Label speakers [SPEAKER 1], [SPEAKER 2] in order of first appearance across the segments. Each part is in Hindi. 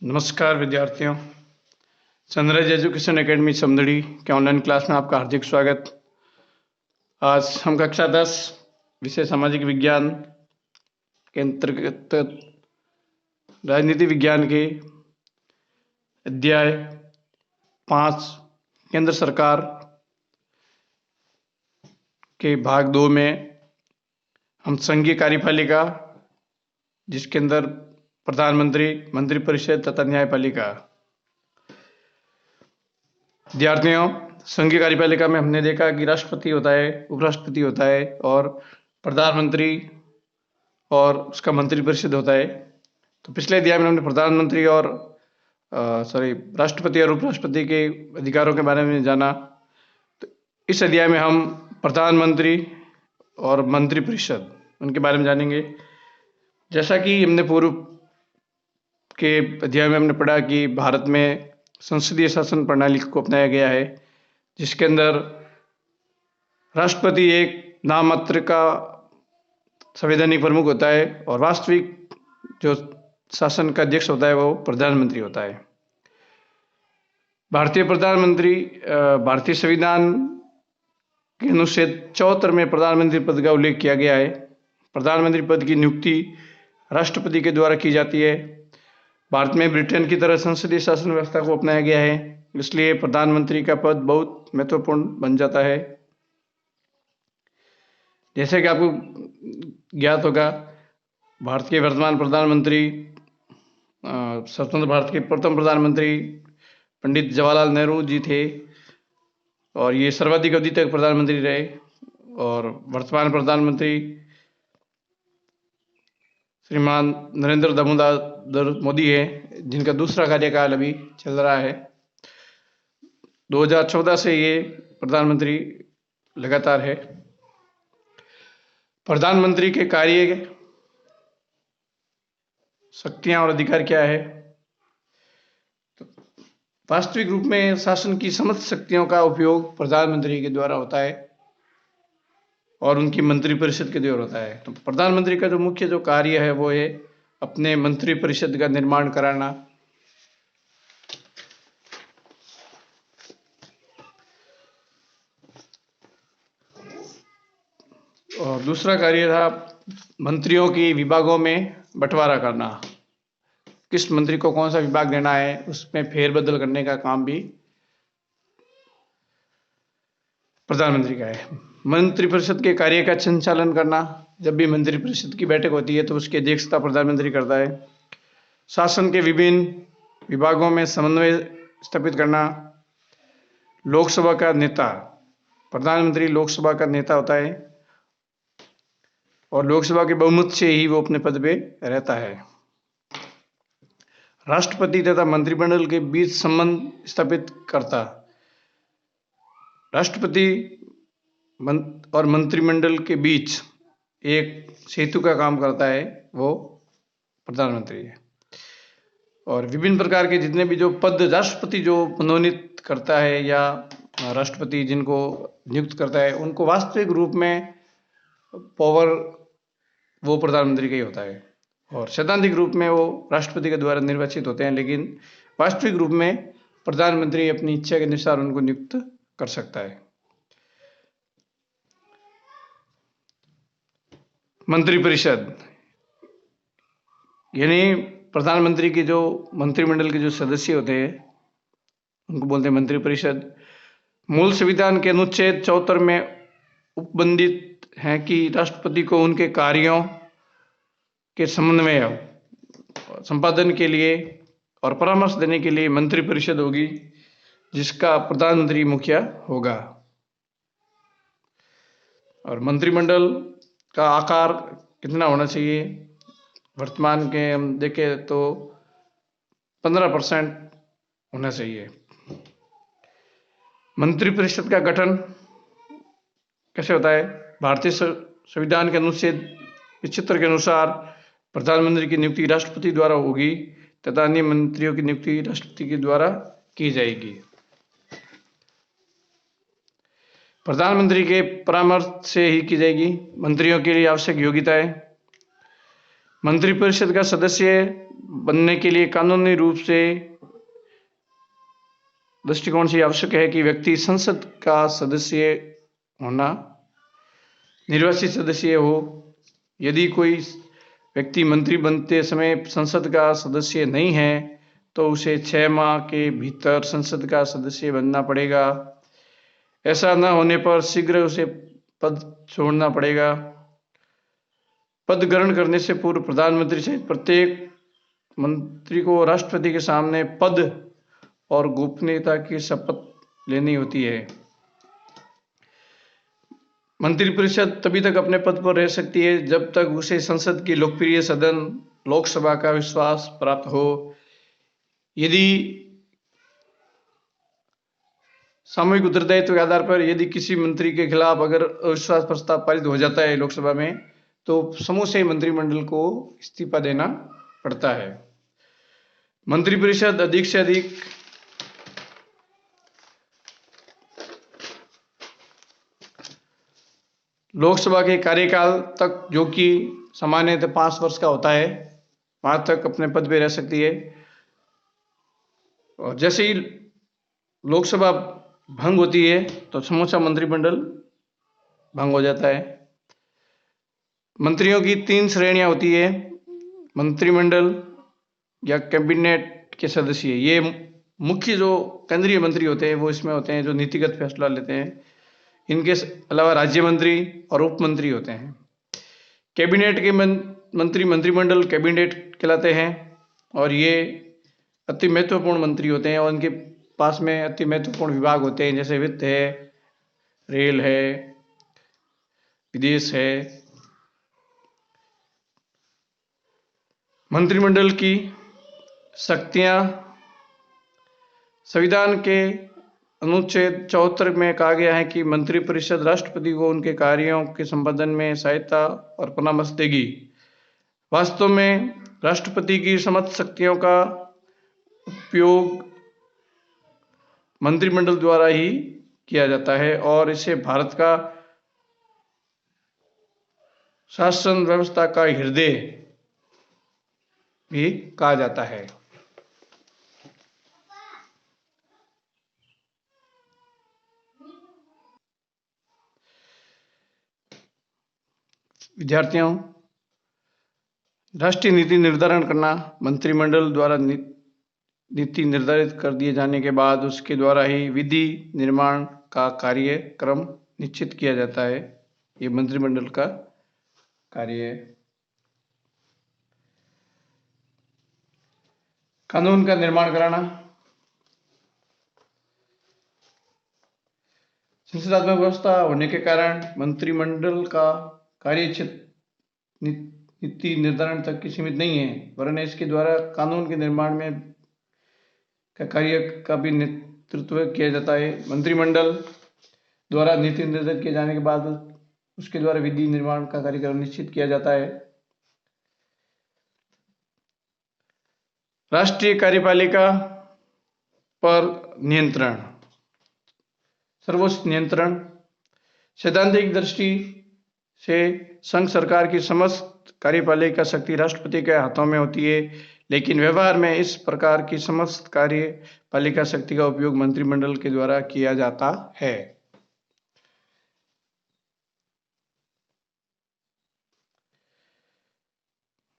[SPEAKER 1] नमस्कार विद्यार्थियों। सनराइज एजुकेशन एकेडमी समदड़ी के ऑनलाइन क्लास में आपका हार्दिक स्वागत। आज हम कक्षा 10 विषय सामाजिक विज्ञान के अंतर्गत राजनीति विज्ञान के अध्याय 5 केंद्र सरकार के भाग 2 में हम संघीय कार्यपालिका, जिसके अंदर प्रधानमंत्री, मंत्रिपरिषद तथा न्यायपालिका। विद्यार्थियों, संघीय कार्यपालिका में हमने देखा कि राष्ट्रपति होता है, उपराष्ट्रपति होता है और प्रधानमंत्री और उसका मंत्रिपरिषद होता है। तो पिछले अध्याय में हमने प्रधानमंत्री और राष्ट्रपति और उपराष्ट्रपति के अधिकारों के बारे में जाना। तो इस अध्याय में हम प्रधानमंत्री और मंत्रिपरिषद उनके बारे में जानेंगे। जैसा कि हमने पूर्व के अध्याय में हमने पढ़ा कि भारत में संसदीय शासन प्रणाली को अपनाया गया है, जिसके अंदर राष्ट्रपति एक नाम मात्र का संवैधानिक प्रमुख होता है और वास्तविक जो शासन का अध्यक्ष होता है वो प्रधानमंत्री होता है। भारतीय संविधान के अनुच्छेद 74 में प्रधानमंत्री पद का उल्लेख किया गया है। प्रधानमंत्री पद की नियुक्ति राष्ट्रपति के द्वारा की जाती है। भारत में ब्रिटेन की तरह संसदीय शासन व्यवस्था को अपनाया गया है, इसलिए प्रधानमंत्री का पद बहुत महत्वपूर्ण बन जाता है। जैसे कि आपको ज्ञात होगा, भारत के वर्तमान प्रधानमंत्री, स्वतंत्र भारत के प्रथम प्रधानमंत्री पंडित जवाहरलाल नेहरू जी थे और ये सर्वाधिक अवधि तक प्रधानमंत्री रहे। और वर्तमान प्रधानमंत्री श्रीमान नरेंद्र दामोदर मोदी है, जिनका दूसरा कार्यकाल अभी चल रहा है। 2014 से ये प्रधानमंत्री लगातार है। प्रधानमंत्री के कार्य, शक्तियां और अधिकार क्या है? तो वास्तविक रूप में शासन की समस्त शक्तियों का उपयोग प्रधानमंत्री के द्वारा होता है और उनकी मंत्रिपरिषद के द्वारा होता है। तो प्रधानमंत्री का जो मुख्य जो कार्य है वो है अपने मंत्रिपरिषद का निर्माण कराना। और दूसरा कार्य था मंत्रियों की विभागों में बंटवारा करना। किस मंत्री को कौन सा विभाग देना है, उसमें फेरबदल करने का काम भी प्रधानमंत्री का है। मंत्रिपरिषद के कार्य का संचालन करना, जब भी मंत्रिपरिषद की बैठक होती है तो उसकी अध्यक्षता प्रधानमंत्री करता है। शासन के विभिन्न विभागों में समन्वय स्थापित करना। लोकसभा का नेता, प्रधानमंत्री लोकसभा का नेता होता है और लोकसभा के बहुमत से ही वो अपने पद पे रहता है। राष्ट्रपति तथा मंत्रिमंडल के बीच संबंध स्थापित करता। राष्ट्रपति और मंत्रिमंडल के बीच एक सेतु का काम करता है, वो प्रधानमंत्री है। और विभिन्न प्रकार के जितने भी जो पद राष्ट्रपति जो मनोनीत करता है या राष्ट्रपति जिनको नियुक्त करता है, उनको वास्तविक रूप में पावर वो प्रधानमंत्री का ही होता है और सैद्धांतिक रूप में वो राष्ट्रपति के द्वारा निर्वाचित होते हैं, लेकिन वास्तविक रूप में प्रधानमंत्री अपनी इच्छा के अनुसार उनको नियुक्त कर सकता है। मंत्रिपरिषद यानी प्रधानमंत्री के जो मंत्रिमंडल के जो सदस्य होते हैं उनको बोलते हैं मंत्रिपरिषद। मूल संविधान के अनुच्छेद 74 में उपबंधित है कि राष्ट्रपति को उनके कार्यों के समन्वय संपादन के लिए और परामर्श देने के लिए मंत्रिपरिषद होगी, जिसका प्रधानमंत्री मुखिया होगा। और मंत्रिमंडल का आकार कितना होना चाहिए? वर्तमान के हम देखें तो 15% होना चाहिए। मंत्रिपरिषद का गठन कैसे होता है? भारतीय संविधान के अनुच्छेद 75 के अनुसार प्रधानमंत्री की नियुक्ति राष्ट्रपति द्वारा होगी तथा अन्य मंत्रियों की नियुक्ति राष्ट्रपति के द्वारा की जाएगी। प्रधानमंत्री के परामर्श से ही की जाएगी। मंत्रियों के लिए आवश्यक योग्यताएं। मंत्रिपरिषद का सदस्य बनने के लिए कानूनी रूप से दृष्टिकोण से आवश्यक है कि व्यक्ति संसद का सदस्य होना, निर्वाचित सदस्य हो। यदि कोई व्यक्ति मंत्री बनते समय संसद का सदस्य नहीं है तो उसे 6 माह के भीतर संसद का सदस्य बनना पड़ेगा। ऐसा न होने पर शीघ्र उसे पद छोड़ना पड़ेगा। पद ग्रहण करने से पूर्व प्रधानमंत्री सहित प्रत्येक मंत्री को राष्ट्रपति के सामने पद और गोपनीयता की शपथ लेनी होती है। मंत्रिपरिषद तभी तक अपने पद पर रह सकती है जब तक उसे संसद की लोकप्रिय सदन लोकसभा का विश्वास प्राप्त हो। यदि सामूहिक उत्तरदायित्व के आधार पर यदि किसी मंत्री के खिलाफ अगर अविश्वास प्रस्ताव पारित हो जाता है लोकसभा में, तो समूह से मंत्रिमंडल को इस्तीफा देना पड़ता है। मंत्रिपरिषद अधिक से अधिक लोकसभा के कार्यकाल तक, जो कि सामान्यतः 5 वर्ष का होता है, वहां तक अपने पद पे रह सकती है। और जैसे ही लोकसभा भंग होती है तो समूचा मंत्रिमंडल भंग हो जाता है। मंत्रियों की 3 श्रेणियां होती है: मंत्रिमंडल या कैबिनेट के सदस्य। ये मुख्य जो केंद्रीय मंत्री होते हैं वो इसमें होते हैं, जो नीतिगत फैसला लेते हैं। इनके अलावा राज्य मंत्री और उप मंत्री होते हैं। कैबिनेट के मंत्री मंत्रिमंडल कैबिनेट कहलाते हैं और ये अति महत्वपूर्ण मंत्री होते हैं और इनके पास में अति महत्वपूर्ण विभाग होते हैं, जैसे वित्त है, रेल है, विदेश है। मंत्रिमंडल की शक्तियां संविधान के अनुच्छेद 74 में कहा गया है कि मंत्रिपरिषद राष्ट्रपति को उनके कार्यों के संपादन में सहायता और परामर्श देगी। वास्तव में राष्ट्रपति की समस्त शक्तियों का उपयोग मंत्रिमंडल द्वारा ही किया जाता है और इसे भारत का शासन व्यवस्था का हृदय भी कहा जाता है। विद्यार्थियों, राष्ट्रीय नीति निर्धारण करना, मंत्रिमंडल द्वारा नीति निर्धारित कर दिए जाने के बाद उसके द्वारा ही विधि निर्माण का कार्यक्रम निश्चित किया जाता है। ये मंत्रिमंडल का कार्य है। कानून का निर्माण कराना, संसदीय व्यवस्था होने के कारण मंत्रिमंडल का कार्य क्षेत्र नीति निर्धारण तक की सीमित नहीं है, वरन इसके द्वारा कानून के निर्माण में का कार्य का भी नेतृत्व किया जाता है। मंत्रिमंडल द्वारा नीति निर्धारित किए जाने के बाद उसके द्वारा विधि निर्माण का कार्यक्रम निश्चित किया जाता है। राष्ट्रीय कार्यपालिका पर नियंत्रण, सर्वोच्च नियंत्रण। सैद्धांतिक दृष्टि से संघ सरकार की समस्त कार्यपालिका शक्ति राष्ट्रपति के हाथों में होती है, लेकिन व्यवहार में इस प्रकार की समस्त कार्यपालिका शक्ति का उपयोग मंत्रिमंडल के द्वारा किया जाता है।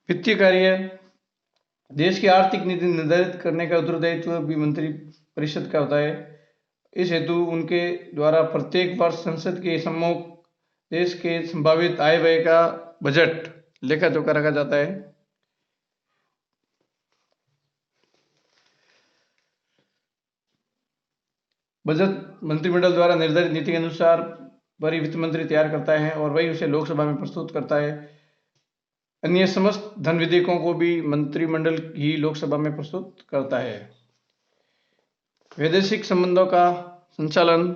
[SPEAKER 1] वित्तीय कार्य, देश की आर्थिक नीति निर्धारित करने का उत्तरदायित्व भी मंत्रिपरिषद का होता है। इस हेतु उनके द्वारा प्रत्येक वर्ष संसद के सम्मुख देश के संभावित आय व्यय का बजट लेखा जोखा रखा जाता है। बजट मंत्रिमंडल द्वारा निर्धारित नीति के अनुसार वही वित्त मंत्री तैयार करता है और वही उसे लोकसभा में प्रस्तुत करता है। अन्य समस्त धन विधेयकों को भी मंत्रिमंडल ही लोकसभा में प्रस्तुत करता है। वैदेशिक संबंधों का संचालन,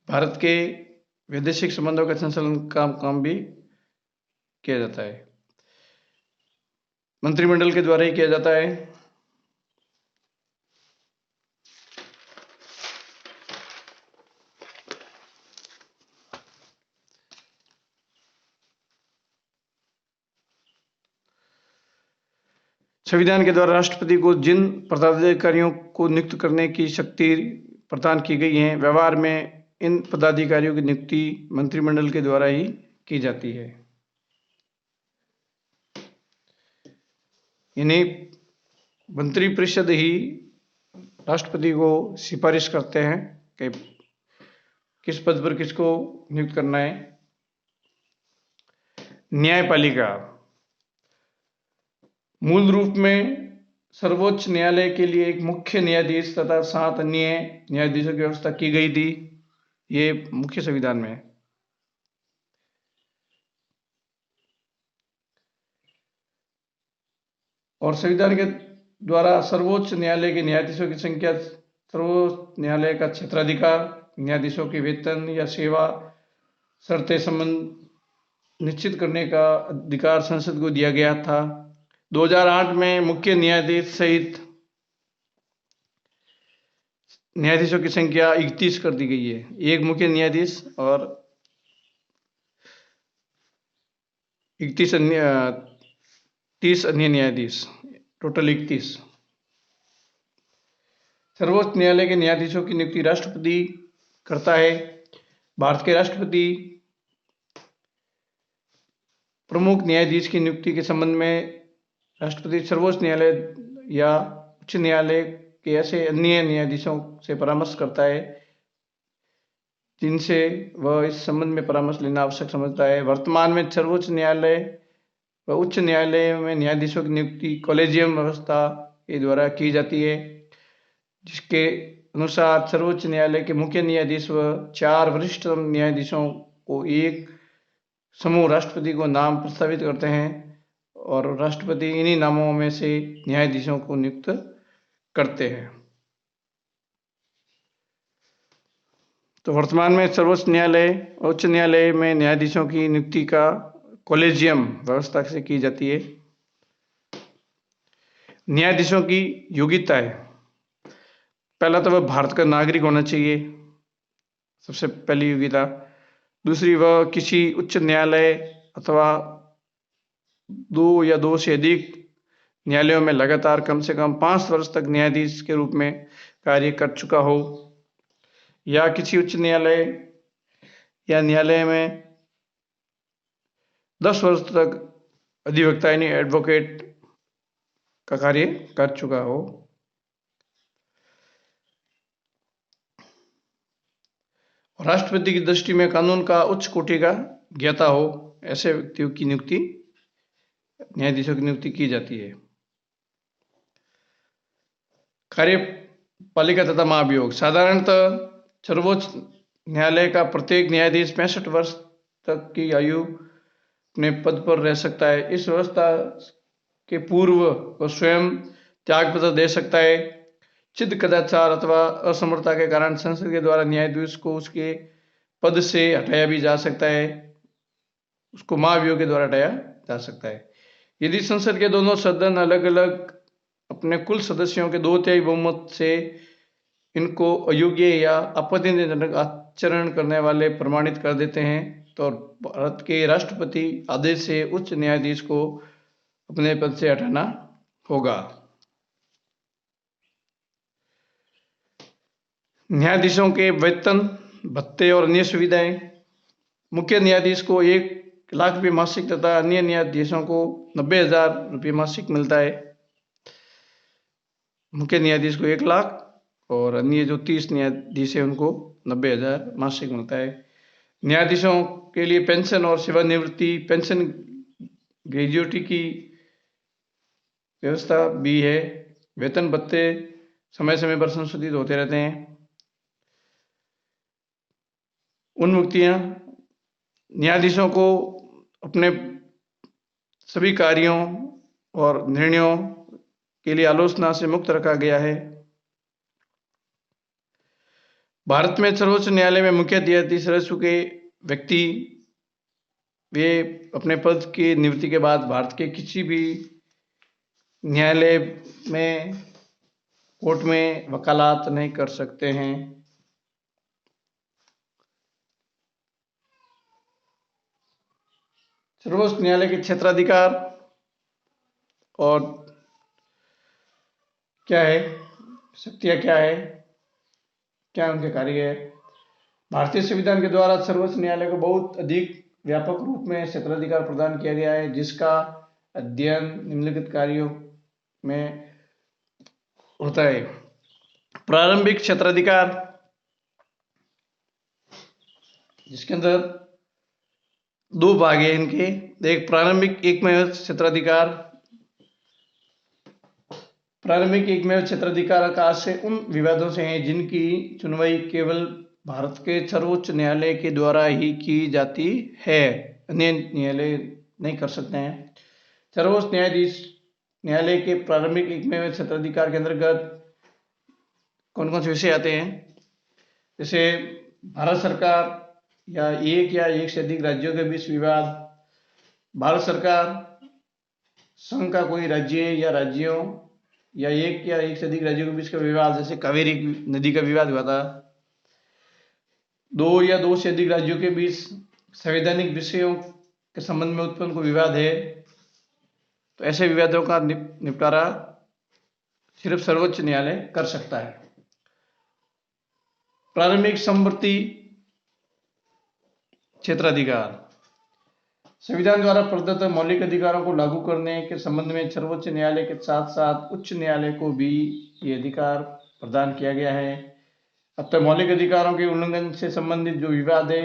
[SPEAKER 1] भारत के वैदेशिक संबंधों का संचालन का काम भी किया जाता है, मंत्रिमंडल के द्वारा ही किया जाता है। संविधान के द्वारा राष्ट्रपति को जिन पदाधिकारियों को नियुक्त करने की शक्ति प्रदान की गई है, व्यवहार में इन पदाधिकारियों की नियुक्ति मंत्रिमंडल के द्वारा ही की जाती है। यानी मंत्रिपरिषद ही राष्ट्रपति को सिफारिश करते हैं कि किस पद पर किसको नियुक्त करना है। न्यायपालिका मूल रूप में सर्वोच्च न्यायालय के लिए एक मुख्य न्यायाधीश तथा 7 अन्य न्यायाधीशों की व्यवस्था की गई थी। ये मुख्य संविधान में है। और संविधान के द्वारा सर्वोच्च न्यायालय के न्यायाधीशों की संख्या, सर्वोच्च न्यायालय का क्षेत्राधिकार, न्यायाधीशों के वेतन या सेवा शर्तें संबंध निश्चित करने का अधिकार संसद को दिया गया था। 2008 में मुख्य न्यायाधीश सहित न्यायाधीशों की संख्या 31 कर दी गई है। एक मुख्य न्यायाधीश और 31 अन्य 30 अन्य न्यायाधीश, टोटल 31। सर्वोच्च न्यायालय के न्यायाधीशों की नियुक्ति राष्ट्रपति करता है। भारत के राष्ट्रपति प्रमुख न्यायाधीश की नियुक्ति के संबंध में राष्ट्रपति सर्वोच्च न्यायालय या उच्च न्यायालय के ऐसे अन्य न्यायाधीशों से परामर्श करता है जिनसे वह इस संबंध में परामर्श लेना आवश्यक समझता है। वर्तमान में सर्वोच्च न्यायालय व उच्च न्यायालय में न्यायाधीशों की नियुक्ति कॉलेजियम व्यवस्था के द्वारा की जाती है, जिसके अनुसार सर्वोच्च न्यायालय के मुख्य न्यायाधीश व 4 वरिष्ठ न्यायाधीशों को एक समूह राष्ट्रपति को नाम प्रस्तावित करते हैं और राष्ट्रपति इन्हीं नामों में से न्यायाधीशों को नियुक्त करते हैं। तो वर्तमान में सर्वोच्च न्यायालय और उच्च न्यायालय में न्यायाधीशों की नियुक्ति का कॉलेजियम व्यवस्था से की जाती है। न्यायाधीशों की योग्यता है, पहला तो वह भारत का नागरिक होना चाहिए, सबसे पहली योग्यता। दूसरी, वह किसी उच्च न्यायालय अथवा 2 या 2 से अधिक न्यायालयों में लगातार कम से कम 5 वर्ष तक न्यायाधीश के रूप में कार्य कर चुका हो, या किसी उच्च न्यायालय या न्यायालय में 10 वर्ष तक अधिवक्ता यानी एडवोकेट का कार्य कर चुका हो। राष्ट्रपति की दृष्टि में कानून का उच्च कोटि का ज्ञाता हो, ऐसे व्यक्तियों की नियुक्ति, न्यायाधीशों की नियुक्ति की जाती है। कार्यपालिका तथा महाभियोग, साधारणतः सर्वोच्च न्यायालय का प्रत्येक न्यायाधीश 65 वर्ष तक की आयु अपने पद पर रह सकता है। इस व्यवस्था के पूर्व वह स्वयं त्यागपत्र दे सकता है। चिद कदाचार अथवा असमर्थता के कारण संसद के द्वारा न्यायाधीश को उसके पद से हटाया भी जा सकता है, उसको महाभियोग के द्वारा हटाया जा सकता है। यदि संसद के दोनों सदन अलग अलग अपने कुल सदस्यों के 2/3 बहुमत से इनको अयोग्य या आपत्तिजनक आचरण करने वाले प्रमाणित कर देते हैं, तो भारत के राष्ट्रपति आदेश से उच्च न्यायाधीश को अपने पद से हटाना होगा। न्यायाधीशों के वेतन, भत्ते और अन्य सुविधाएं, मुख्य न्यायाधीश को 1 लाख रुपये मासिक तथा अन्य न्यायाधीशों को 90,000 रुपये मासिक मिलता है। मुख्य न्यायाधीश को 1 लाख और अन्य जो 30 न्यायाधीश हैं उनको 90,000 मासिक मिलता है। न्यायाधीशों के लिए पेंशन और सेवानिवृत्ति पेंशन, ग्रेजुएटी की व्यवस्था भी है। वेतन भत्ते समय समय पर संशोधित होते रहते हैं। उन्मुक्तियां, न्यायाधीशों को अपने सभी कार्यों और निर्णयों के लिए आलोचना से मुक्त रखा गया है। भारत में सर्वोच्च न्यायालय में मुख्य न्यायाधीश रह चुके व्यक्ति वे अपने पद की निवृत्ति के बाद भारत के किसी भी न्यायालय में, कोर्ट में वकालत नहीं कर सकते हैं। सर्वोच्च न्यायालय के क्षेत्राधिकार और क्या है, शक्तियाँ क्या है, क्या उनके कार्य है। भारतीय संविधान के द्वारा सर्वोच्च न्यायालय को बहुत अधिक व्यापक रूप में क्षेत्राधिकार प्रदान किया गया है, जिसका अध्ययन निम्नलिखित कार्यों में होता है। प्रारंभिक क्षेत्राधिकार, जिसके अंदर दो भाग है इनके। एक प्रारंभिक एकमेव क्षेत्राधिकार। प्रारंभिक एकमेव क्षेत्राधिकार का आशय उन विवादों से है जिनकी सुनवाई केवल भारत के सर्वोच्च न्यायालय के द्वारा ही की जाती है, अन्य न्यायालय नहीं कर सकते हैं। सर्वोच्च न्यायालय के प्रारंभिक एकमेव क्षेत्राधिकार के अंतर्गत कौन कौन से विषय आते हैं, जैसे भारत सरकार या एक से अधिक राज्यों के बीच विवाद, भारत सरकार, संघ का कोई राज्य या राज्यों या एक से अधिक राज्यों के बीच का विवाद, जैसे कावेरी नदी का विवाद हुआ था। दो से अधिक राज्यों के बीच संवैधानिक विषयों के संबंध में उत्पन्न कोई विवाद है, तो ऐसे विवादों का निपटारा सिर्फ सर्वोच्च न्यायालय कर सकता है। प्रारंभिक समवर्ती क्षेत्राधिकार, संविधान द्वारा प्रदत्त मौलिक अधिकारों को लागू करने के संबंध में सर्वोच्च न्यायालय के साथ साथ उच्च न्यायालय को भी ये अधिकार प्रदान किया गया है। अतः मौलिक अधिकारों के उल्लंघन से संबंधित जो विवाद है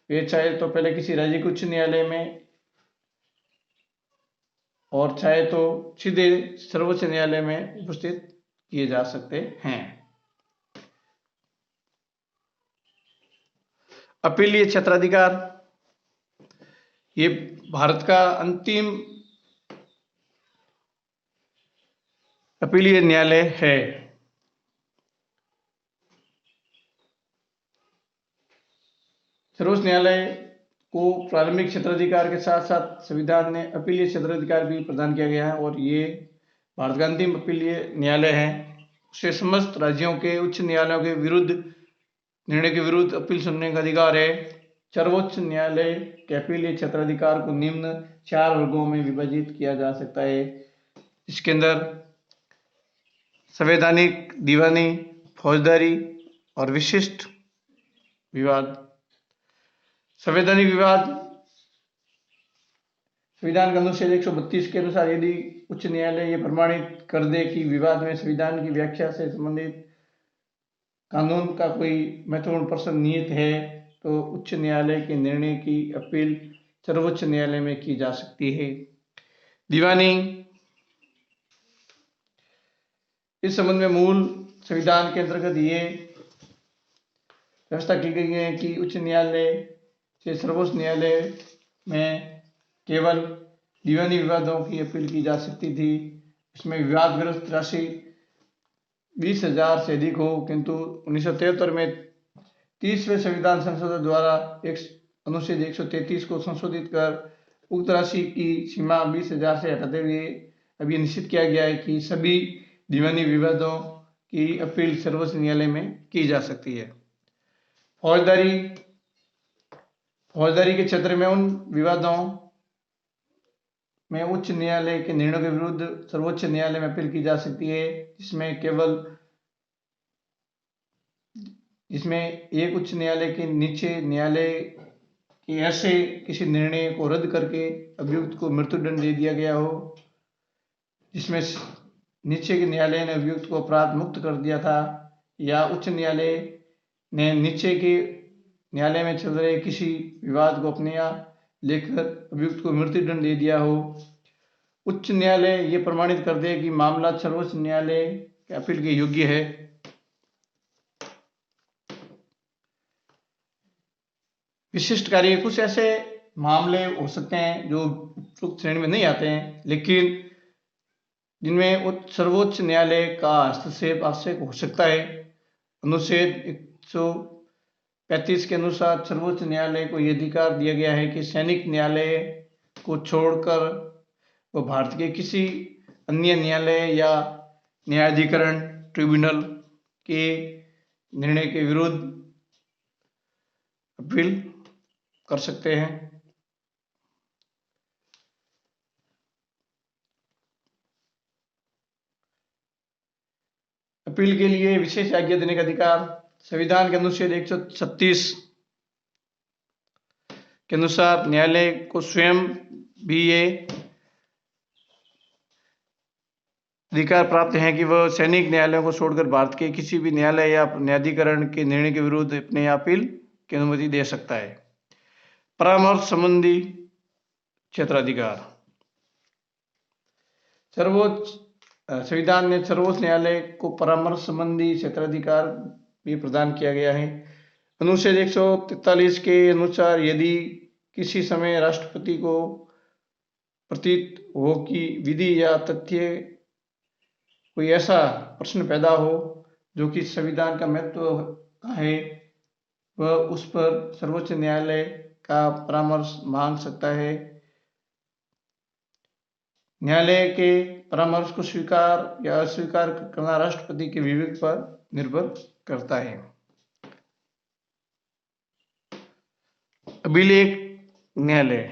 [SPEAKER 1] वे चाहे तो पहले किसी राज्य के उच्च न्यायालय में और चाहे तो सीधे सर्वोच्च न्यायालय में उपस्थित किए जा सकते हैं। अपीलीय क्षेत्राधिकार, ये भारत का अंतिम अपीलीय न्यायालय है। सर्वोच्च न्यायालय को प्रारंभिक क्षेत्राधिकार के साथ साथ संविधान ने अपीलीय क्षेत्राधिकार भी प्रदान किया गया है और ये भारत का अंतिम अपीलीय न्यायालय है। उसे समस्त राज्यों के उच्च न्यायालयों के विरुद्ध निर्णय के विरुद्ध अपील सुनने का अधिकार है। सर्वोच्च न्यायालय के अपीलीय क्षेत्राधिकार को निम्न 4 वर्गों में विभाजित किया जा सकता है। इसके अंदर संवैधानिक, दीवानी, फौजदारी और विशिष्ट विवाद। संवैधानिक विवाद, संविधान का अनुच्छेद 132 के अनुसार यदि उच्च न्यायालय ये प्रमाणित कर दे कि विवाद में संविधान की व्याख्या से संबंधित कानून का कोई महत्वपूर्ण प्रश्न निहित है तो उच्च न्यायालय के निर्णय की अपील सर्वोच्च न्यायालय में की जा सकती है। दीवानी, इस संबंध में मूल संविधान के अंतर्गत ये व्यवस्था की गई है कि उच्च न्यायालय से सर्वोच्च न्यायालय में केवल दीवानी विवादों की अपील की जा सकती थी। इसमें विवादग्रस्त राशि 20,000 से अधिक हो, किंतु 1973 में 30वें संविधान संशोधन द्वारा एक अनुच्छेद 133 को संशोधित कर उक्त राशि की सीमा 20,000 से हटाते हुए अब ये निश्चित किया गया है कि सभी दीवानी विवादों की अपील सर्वोच्च न्यायालय में की जा सकती है। फौजदारी के क्षेत्र में उन विवादों में उच्च न्यायालय के निर्णय के विरुद्ध सर्वोच्च न्यायालय में अपील की जा सकती है, जिसमें एक उच्च न्यायालय के नीचे न्यायालय के ऐसे किसी निर्णय को रद्द करके अभियुक्त को मृत्युदंड दे दिया गया हो, जिसमें नीचे के न्यायालय ने अभियुक्त को अपराध मुक्त कर दिया था, या उच्च न्यायालय ने नीचे के न्यायालय में चल रहे किसी विवाद को अपने यहाँ लेकर अभियुक्त को मृत्युदंड दे दिया हो। उच्च न्यायालय ये प्रमाणित कर दे कि मामला सर्वोच्च न्यायालय के अपील के योग्य है। विशिष्ट कार्य, कुछ ऐसे मामले हो सकते हैं जो उपयुक्त श्रेणी में नहीं आते हैं लेकिन जिनमें सर्वोच्च न्यायालय का हस्तक्षेप आवश्यक हो सकता है। अनुच्छेद 135 के अनुसार सर्वोच्च न्यायालय को यह अधिकार दिया गया है कि सैनिक न्यायालय को छोड़कर वो भारत के किसी अन्य न्यायालय या न्यायाधिकरण ट्रिब्यूनल के निर्णय के विरुद्ध अपील कर सकते हैं। अपील के लिए विशेष आज्ञा देने का अधिकार संविधान के अनुच्छेद 136 के अनुसार न्यायालय को स्वयं भी ये अधिकार प्राप्त है कि वह सैनिक न्यायालयों को छोड़कर भारत के किसी भी न्यायालय या न्यायाधिकरण के निर्णय के विरुद्ध अपने अपील की अनुमति दे सकता है। परामर्श संबंधी क्षेत्राधिकार संविधान ने सर्वोच्च न्यायालय को परामर्श संबंधी क्षेत्राधिकार भी प्रदान किया गया है। अनुच्छेद 143 के अनुसार यदि किसी समय राष्ट्रपति को प्रतीत हो कि विधि या तथ्य कोई ऐसा प्रश्न पैदा हो जो कि संविधान का महत्व का है, वह उस पर सर्वोच्च न्यायालय का परामर्श मांग सकता है। न्यायालय के परामर्श को स्वीकार या अस्वीकार करना राष्ट्रपति के विवेक पर निर्भर करता है। अभिलेख न्यायालय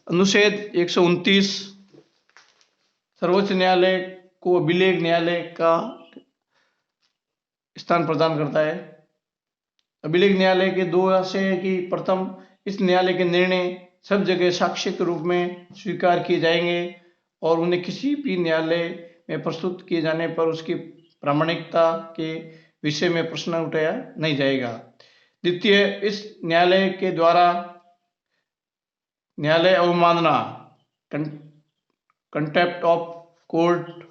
[SPEAKER 1] अनुच्छेद 129 सर्वोच्च न्यायालय को अभिलेख न्यायालय का स्थान प्रदान करता है। अभिलेख न्यायालय के दो आशय है कि प्रथम, इस न्यायालय के निर्णय सब जगह साक्ष्य के रूप में स्वीकार किए जाएंगे और उन्हें किसी भी न्यायालय में प्रस्तुत किए जाने पर उसकी प्रामाणिकता के विषय में प्रश्न उठाया नहीं जाएगा। द्वितीय, इस न्यायालय के द्वारा न्यायालय अवमानना कंटेम्प्ट ऑफ कोर्ट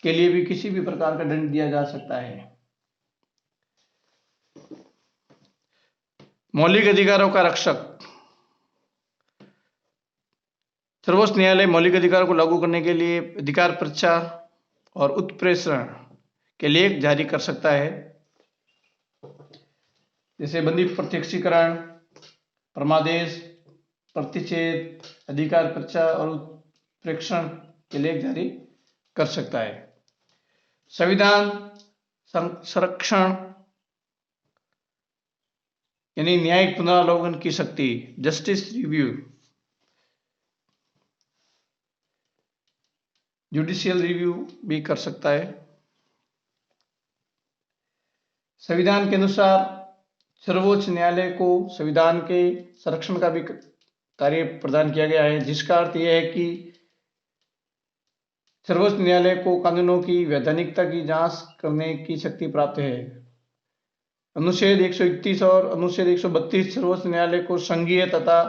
[SPEAKER 1] के लिए भी किसी भी प्रकार का दंड दिया जा सकता है। मौलिक अधिकारों का रक्षक सर्वोच्च न्यायालय मौलिक अधिकारों को लागू करने के लिए अधिकार परीक्षा और उत्प्रेषण के लेख जारी कर सकता है, जैसे बंदी प्रत्यक्षीकरण, परमादेश, प्रतिषेध, अधिकार परीक्षा और उत्प्रेषण के लेख जारी कर सकता है। संविधान संरक्षण यानी न्यायिक पुनरावलोकन की शक्ति, जस्टिस रिव्यू, जुडिशियल रिव्यू भी कर सकता है। संविधान के अनुसार सर्वोच्च न्यायालय को संविधान के संरक्षण का भी कार्य प्रदान किया गया है, जिसका अर्थ यह है कि सर्वोच्च न्यायालय को कानूनों की वैधानिकता की जांच करने की शक्ति प्राप्त है। अनुच्छेद 131 और अनुच्छेद 132 सर्वोच्च न्यायालय को संघीय तथा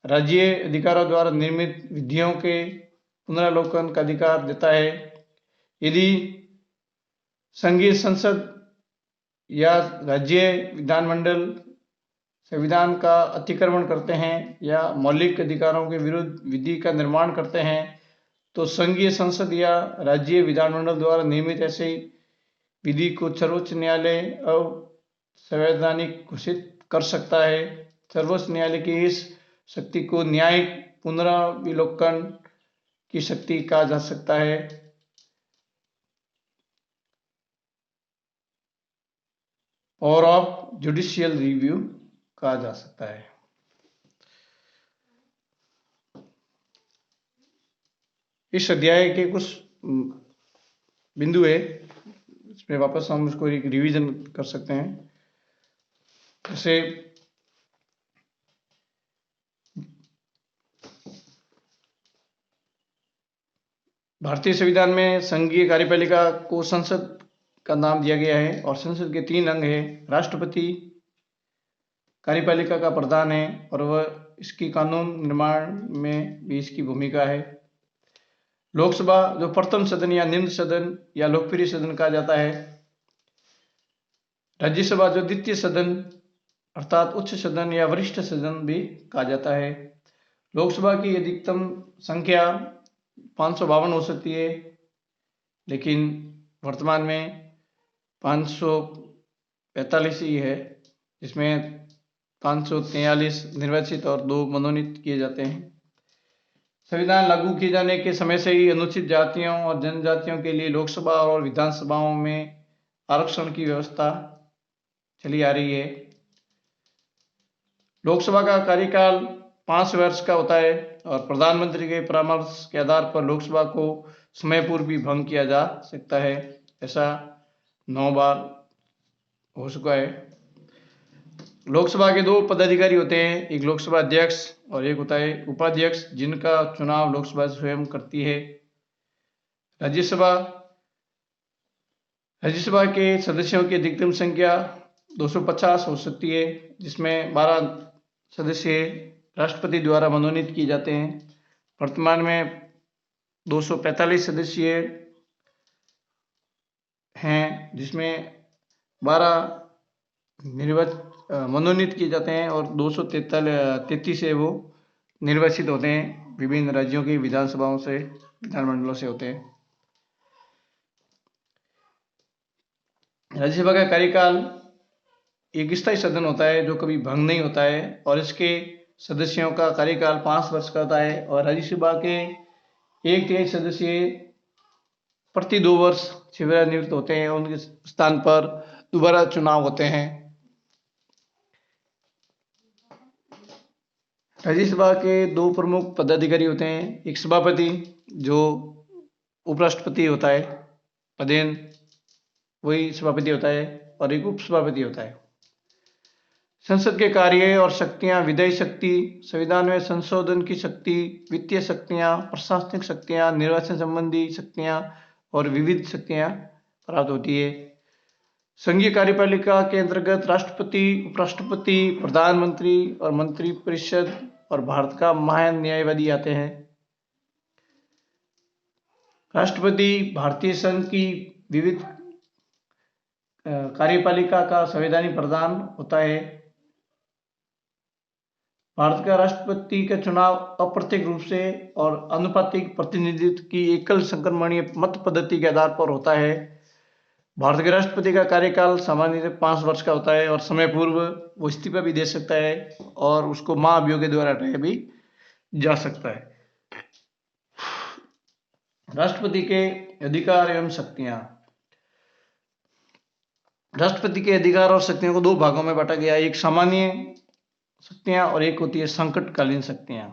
[SPEAKER 1] राज्य अधिकारों द्वारा निर्मित विधियों के पुनरावलोकन का अधिकार देता है। यदि संघीय संसद या राज्य विधानमंडल संविधान का अतिक्रमण करते हैं या मौलिक अधिकारों के विरुद्ध विधि का निर्माण करते हैं, तो संघीय संसद या राज्य विधानमंडल द्वारा निर्मित ऐसे विधि को सर्वोच्च न्यायालय असंवैधानिक घोषित कर सकता है। सर्वोच्च न्यायालय की इस शक्ति को न्यायिक पुनरावलोकन की शक्ति कहा जा सकता है। पावर ऑफ जुडिशियल रिव्यू कहा जा सकता है। इस अध्याय के कुछ बिंदु है, इसमें वापस हम इसको एक रिवीजन कर सकते हैं। जैसे भारतीय संविधान में संघीय कार्यपालिका को संसद का नाम दिया गया है और संसद के 3 अंग हैं। राष्ट्रपति कार्यपालिका का प्रधान है और वह इसकी कानून निर्माण में भी इसकी भूमिका है। लोकसभा जो प्रथम सदन या निम्न सदन या लोकप्रिय सदन कहा जाता है। राज्यसभा जो द्वितीय सदन अर्थात उच्च सदन या वरिष्ठ सदन भी कहा जाता है। लोकसभा की अधिकतम संख्या 552 हो सकती है, लेकिन वर्तमान में 545 ही है, जिसमें 543 निर्वाचित और 2 मनोनीत किए जाते हैं। संविधान लागू किए जाने के समय से ही अनुसूचित जातियों और जनजातियों के लिए लोकसभा और विधानसभाओं में आरक्षण की व्यवस्था चली आ रही है। लोकसभा का कार्यकाल 5 वर्ष का होता है और प्रधानमंत्री के परामर्श के आधार पर लोकसभा को समय पूर्व भी भंग किया जा सकता है। ऐसा 9 बार हो चुका है। लोकसभा के 2 पदाधिकारी होते हैं, एक लोकसभा अध्यक्ष और एक होता है उपाध्यक्ष, जिनका चुनाव लोकसभा स्वयं करती है। राज्यसभा राज्यसभा के सदस्यों की अधिकतम संख्या 250 हो सकती है, जिसमें 12 सदस्य राष्ट्रपति द्वारा मनोनीत किए जाते हैं। वर्तमान में 245 सदस्य हैं, जिसमें 12 मनोनीत किए जाते हैं और 233 है वो निर्वाचित होते हैं, विभिन्न राज्यों की विधानसभाओं से, विधानमंडलों से होते हैं। राज्यसभा का कार्यकाल एक स्थायी सदन होता है जो कभी भंग नहीं होता है, और इसके सदस्यों का कार्यकाल 5 वर्ष का होता है। और राज्यसभा के 1/3 सदस्य प्रति 2 वर्ष सेवानिवृत्त होते हैं, उनके स्थान पर दोबारा चुनाव होते हैं। राज्यसभा के 2 प्रमुख पदाधिकारी होते हैं, एक सभापति जो उपराष्ट्रपति होता है, पदेन वही सभापति होता है, और एक उपसभापति होता है। संसद के कार्य और शक्तियां: विधायी शक्ति, संविधान में संशोधन की शक्ति, वित्तीय शक्तियां, प्रशासनिक शक्तियां, निर्वाचन संबंधी शक्तियां और विविध शक्तियां प्राप्त होती है। संघीय कार्यपालिका के अंतर्गत राष्ट्रपति, उपराष्ट्रपति, प्रधानमंत्री और मंत्रिपरिषद और भारत का महान्यायवादी आते हैं। राष्ट्रपति भारतीय संघ की विविध कार्यपालिका का संवैधानिक प्रधान होता है। भारत का राष्ट्रपति का चुनाव अप्रत्यक्ष रूप से और आनुपातिक प्रतिनिधित्व की एकल संक्रमणीय मत पद्धति के आधार पर होता है। भारत के राष्ट्रपति का कार्यकाल सामान्यतः 5 वर्ष का होता है और समय पूर्व वो इस्तीफा भी दे सकता है और उसको महाभियोग के द्वारा हटाया भी जा सकता है। राष्ट्रपति के अधिकार एवं शक्तियां: राष्ट्रपति के अधिकार और शक्तियों को 2 भागों में बांटा गया है, एक सामान्य शक्तियां और एक होती है संकटकालीन शक्तियां।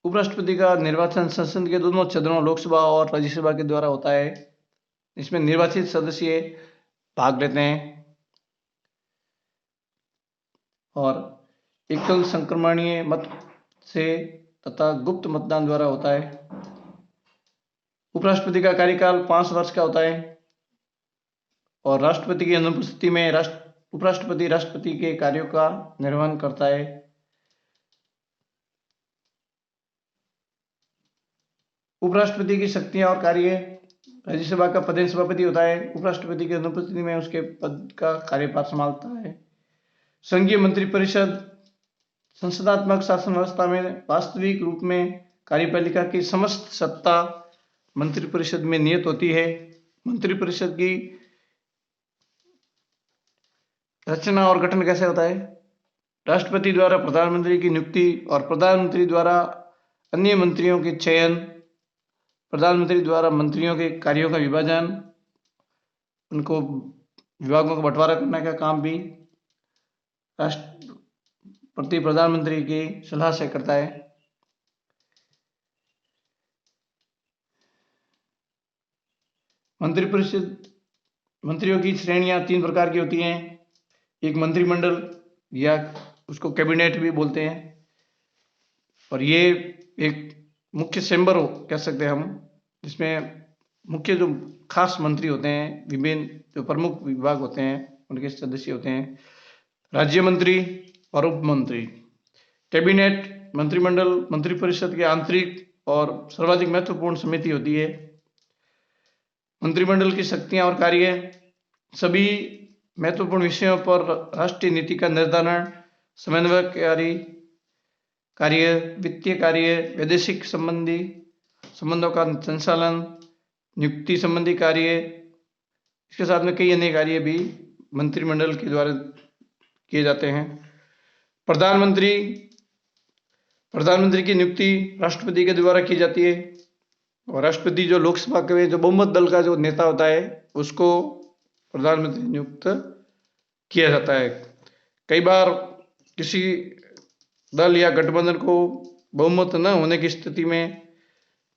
[SPEAKER 1] उपराष्ट्रपति का निर्वाचन संसद के दोनों सदनों लोकसभा और राज्यसभा के द्वारा होता है। इसमें निर्वाचित सदस्य भाग लेते हैं और एकल संक्रमणीय मत से तथा गुप्त मतदान द्वारा होता है। उपराष्ट्रपति का कार्यकाल 5 वर्ष का होता है और राष्ट्रपति की अनुपस्थिति में उपराष्ट्रपति राष्ट्रपति के कार्यों का निर्वहन करता है। उपराष्ट्रपति की शक्तियां और कार्य: राज्यसभा का प्रधान सभापति होता है, उपराष्ट्रपति की अनुपस्थिति में उसके पद का कार्यभार संभालता है। संघीय मंत्रिपरिषद संसदात्मक शासन व्यवस्था में वास्तविक रूप में कार्यपालिका की समस्त सत्ता मंत्रिपरिषद में नियत होती है। मंत्रिपरिषद की रचना और गठन कैसे होता है? राष्ट्रपति द्वारा प्रधानमंत्री की नियुक्ति और प्रधानमंत्री द्वारा अन्य मंत्रियों के चयन, प्रधानमंत्री द्वारा मंत्रियों के कार्यों का विभाजन, उनको विभागों का बंटवारा करने का काम भी राष्ट्रपति प्रधानमंत्री की सलाह से करता है। मंत्रिपरिषद मंत्रियों की श्रेणियां 3 प्रकार की होती हैं। एक मंत्रिमंडल या उसको कैबिनेट भी बोलते हैं, और ये एक मुख्य चैम्बर कह सकते हैं हम, जिसमें मुख्य जो खास मंत्री होते हैं, विभिन्न जो प्रमुख विभाग होते हैं उनके सदस्य होते हैं। राज्य मंत्री और उप मंत्री। कैबिनेट मंत्रिमंडल मंत्रिपरिषद के आंतरिक और सर्वाधिक महत्वपूर्ण समिति होती है। मंत्रिमंडल की शक्तियां और कार्य: सभी महत्वपूर्ण विषयों पर राष्ट्रीय नीति का निर्धारण, समन्वयकारी कार्य, वित्तीय कार्य, वैदेशिक संबंधों का संचालन, नियुक्ति संबंधी कार्य, इसके साथ में कई अन्य कार्य भी मंत्रिमंडल के द्वारा किए जाते हैं। प्रधानमंत्री की नियुक्ति राष्ट्रपति के द्वारा की जाती है, और राष्ट्रपति जो लोकसभा के जो बहुमत दल का जो नेता होता है उसको प्रधानमंत्री नियुक्त किया जाता है। कई बार किसी दल या गठबंधन को बहुमत न होने की स्थिति में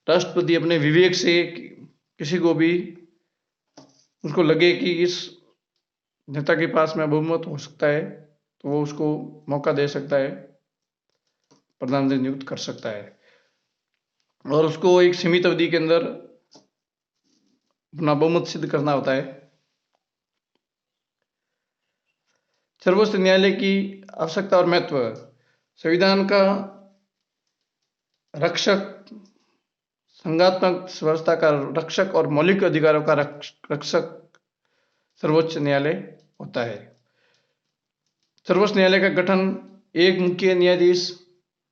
[SPEAKER 1] राष्ट्रपति अपने विवेक से किसी को भी उनको लगे कि इस नेता के पास में बहुमत हो सकता है तो वो उसको मौका दे सकता है, प्रधानमंत्री नियुक्त कर सकता है और उसको एक सीमित अवधि के अंदर अपना बहुमत सिद्ध करना होता है। सर्वोच्च न्यायालय की आवश्यकता और महत्व। संविधान का रक्षक, संघात्मक व्यवस्था का रक्षक और मौलिक अधिकारों का रक्षक सर्वोच्च न्यायालय होता है। सर्वोच्च न्यायालय का गठन एक मुख्य न्यायाधीश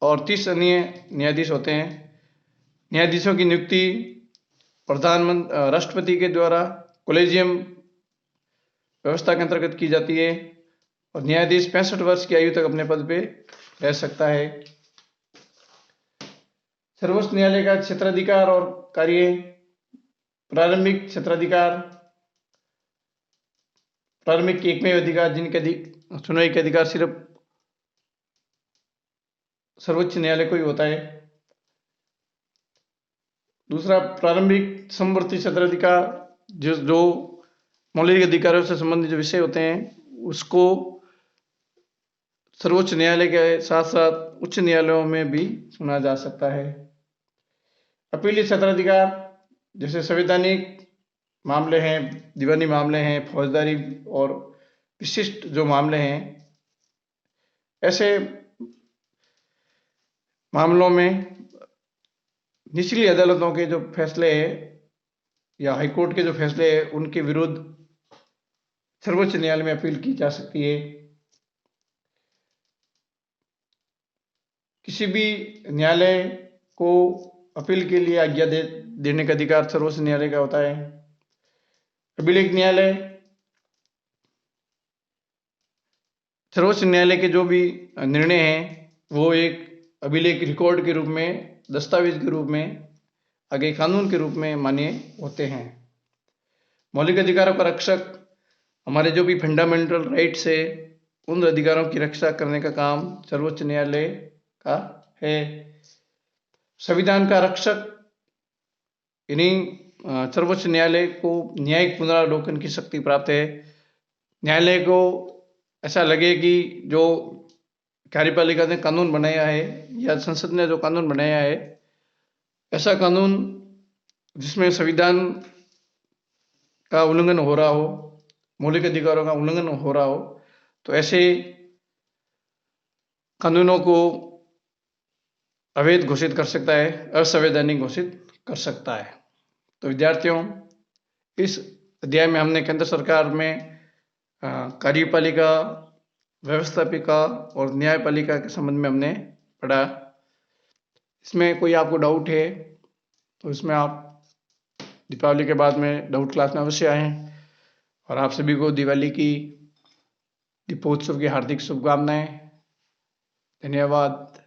[SPEAKER 1] और 30 अन्य न्यायाधीश होते हैं। न्यायाधीशों की नियुक्ति राष्ट्रपति के द्वारा कॉलेजियम व्यवस्था के अंतर्गत की जाती है और न्यायाधीश 65 वर्ष की आयु तक अपने पद पे रह सकता है। सर्वोच्च न्यायालय का क्षेत्राधिकार और कार्य। प्रारंभिक क्षेत्राधिकार, प्रारंभिक के एकमेव अधिकार जिनके सुनवाई के अधिकार सिर्फ सर्वोच्च न्यायालय को ही होता है। दूसरा, प्रारंभिक समवर्ती क्षेत्राधिकार, जो मौलिक अधिकारों से संबंधित जो विषय होते हैं उसको सर्वोच्च न्यायालय के साथ साथ उच्च न्यायालयों में भी सुना जा सकता है। अपीलीय क्षेत्राधिकार, जैसे संवैधानिक मामले हैं, दीवानी मामले हैं, फौजदारी और विशिष्ट जो मामले हैं, ऐसे मामलों में निचली अदालतों के जो फैसले हैं या हाईकोर्ट के जो फैसले हैं उनके विरुद्ध सर्वोच्च न्यायालय में अपील की जा सकती है। किसी भी न्यायालय को अपील के लिए आज्ञा देने का अधिकार सर्वोच्च न्यायालय का होता है। अभिलेख न्यायालय, सर्वोच्च न्यायालय के जो भी निर्णय हैं वो एक अभिलेख रिकॉर्ड के रूप में, दस्तावेज के रूप में, आगे कानून के रूप में मान्य होते हैं। मौलिक अधिकारों का रक्षक, हमारे जो भी फंडामेंटल राइट्स है उन अधिकारों की रक्षा करने का काम सर्वोच्च न्यायालय का है। संविधान का रक्षक, यानी सर्वोच्च न्यायालय को न्यायिक पुनरावलोकन की शक्ति प्राप्त है। न्यायालय को ऐसा लगे कि जो कार्यपालिका ने कानून बनाया है या संसद ने जो कानून बनाया है, ऐसा कानून जिसमें संविधान का उल्लंघन हो रहा हो, मौलिक अधिकारों का उल्लंघन हो रहा हो, तो ऐसे कानूनों को अवैध घोषित कर सकता है, असंवैधानिक घोषित कर सकता है। तो विद्यार्थियों, इस अध्याय में हमने केंद्र सरकार में कार्यपालिका, व्यवस्थापिका और न्यायपालिका के संबंध में हमने पढ़ा। इसमें कोई आपको डाउट है तो इसमें आप दीपावली के बाद में डाउट क्लास में अवश्य आएँ और आप सभी को दिवाली की, दीपोत्सव की हार्दिक शुभकामनाएं। धन्यवाद।